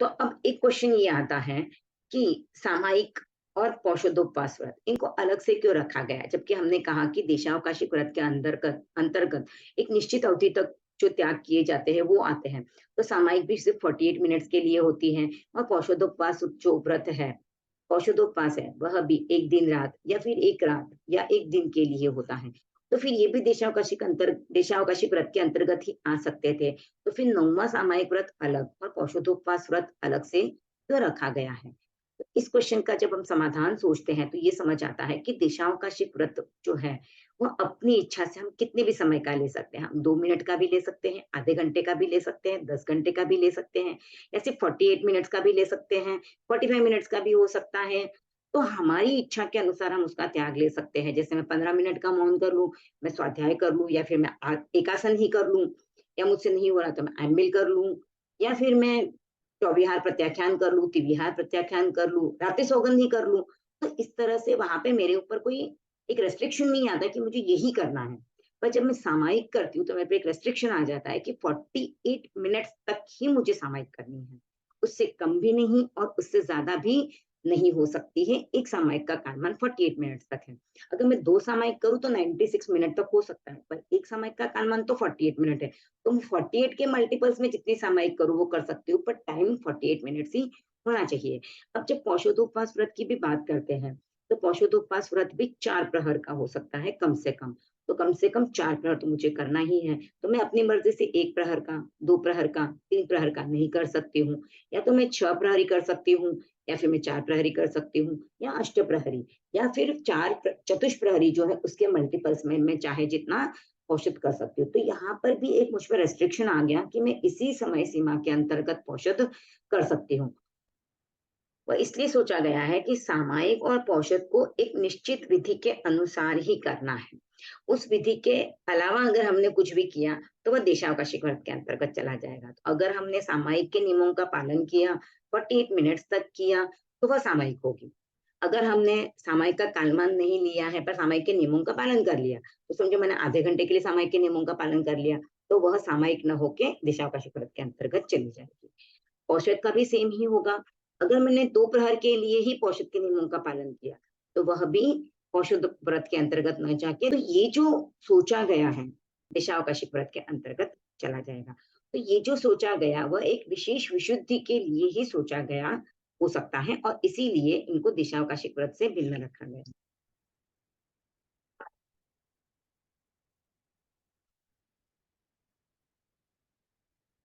तो अब एक क्वेश्चन ये आता है कि सामायिक और पौषधोपवास व्रत इनको अलग से क्यों रखा गया है? जबकि हमने कहा कि देशावकाशिक व्रत के अंतर्गत अंतर्गत एक निश्चित अवधि तक जो त्याग किए जाते हैं वो आते हैं। तो सामायिक भी सिर्फ 48 मिनट्स के लिए होती है और पौषधोपवास जो व्रत है, पौषधोपवास है, वह भी 1 दिन रात या फिर 1 रात या 1 दिन के लिए होता है। तो फिर ये भी देशावकाशिक व्रत के अंतर्गत ही आ सकते थे। तो फिर 9वाँ सामायिक व्रत अलग और पौषधोपवास व्रत अलग से क्यों रखा गया है? तो इस क्वेश्चन का जब हम समाधान सोचते हैं तो ये समझ आता है कि देशावकाशिक व्रत जो है, वो अपनी इच्छा से हम कितने भी समय का ले सकते हैं। हम 2 मिनट का भी ले सकते हैं, आधे घंटे का भी ले सकते हैं, 10 घंटे का भी ले सकते हैं, या सिर्फ 48 मिनट्स का भी ले सकते हैं, 45 मिनट्स का भी हो सकता है। तो हमारी इच्छा के अनुसार हम उसका त्याग ले सकते हैं। जैसे मैं 15 मिनट का मौन कर लूँ, मैं स्वाध्याय कर लूँ, या फिर मैं एकासन ही कर लूँ, या मुझसे नहीं हो रहा तो मैं एमएल कर लूँ, या फिर मैं चौविहार प्रत्याख्यान कर लूँ, त्रिविहार प्रत्याख्यान कर लूँ, रात्रि सौगंध ही कर लूँ। तो इस तरह से वहाँ पे मेरे ऊपर कोई एक रेस्ट्रिक्शन नहीं आता कि मुझे यही करना है। पर जब मैं सामायिक करती हूँ तो मेरे पे एक रेस्ट्रिक्शन आ जाता है कि 48 मिनट्स तक ही मुझे सामायिक करनी है। उससे कम भी नहीं और उससे ज़्यादा भी नहीं हो सकती है। एक सामायिक का कालमान 48 मिनट्स तक है। अगर मैं 2 सामायिक करूँ तो 96 मिनट तक हो सकता है, पर एक सामायिक का कालमान तो 48 मिनट है। तो मैं 48 के मल्टीपल्स में जितनी सामयिक करूँ वो कर सकती हूँ, पर टाइम 48 मिनट्स ही होना चाहिए। अब जब पौषधोपवास व्रत की भी बात करते हैं, तो पौषधोपवास व्रत भी 4 प्रहर का हो सकता है कम से कम। तो कम से कम 4 प्रहर तो मुझे करना ही है। तो मैं अपनी मर्ज़ी से 1 प्रहर का, 2 प्रहर का, 3 प्रहर का नहीं कर सकती हूँ। या तो मैं 6 प्रहरी कर सकती हूँ, या फिर मैं 4 प्रहरी कर सकती हूँ, या अष्टप्रहरी, या फिर 4 चतुष्प्रहरी जो है उसके मल्टीपल्स में मैं चाहे जितना औषध कर सकती हूँ। तो यहाँ पर भी एक मुझ पे रेस्ट्रिक्शन आ गया कि मैं इसी समय सीमा के अंतर्गत औषध कर सकती हूँ। वह इसलिए सोचा गया है कि सामायिक और पौषध को एक निश्चित विधि के अनुसार ही करना है। उस विधि के अलावा अगर हमने कुछ भी किया, तो वह देशावकाशिक व्रत के अंतर्गत चला जाएगा। तो अगर हमने सामायिक के नियमों का पालन किया, 48 मिनट्स तक किया, तो वह सामायिक होगी। अगर हमने सामायिक का कालमान नहीं लिया है, पर सामायिक के नियमों का पालन कर लिया, तो समझो मैंने आधे घंटे के लिए सामायिक के नियमों का पालन कर लिया, तो वह सामायिक न होके देशावकाशिक व्रत के अंतर्गत चली जाएगी। औषध का भी सेम ही होगा। अगर मैंने 2 प्रहर के लिए ही औषध के नियमों का पालन किया, तो वह भी औषध व्रत के अंतर्गत न जाके, तो ये जो सोचा गया है, देशावकाशिक व्रत के अंतर्गत चला जाएगा। तो ये जो सोचा गया, वह एक विशेष विशुद्धि के लिए ही सोचा गया हो सकता है और इसीलिए इनको देशावकाशिक व्रत से भिन्न रखा गया।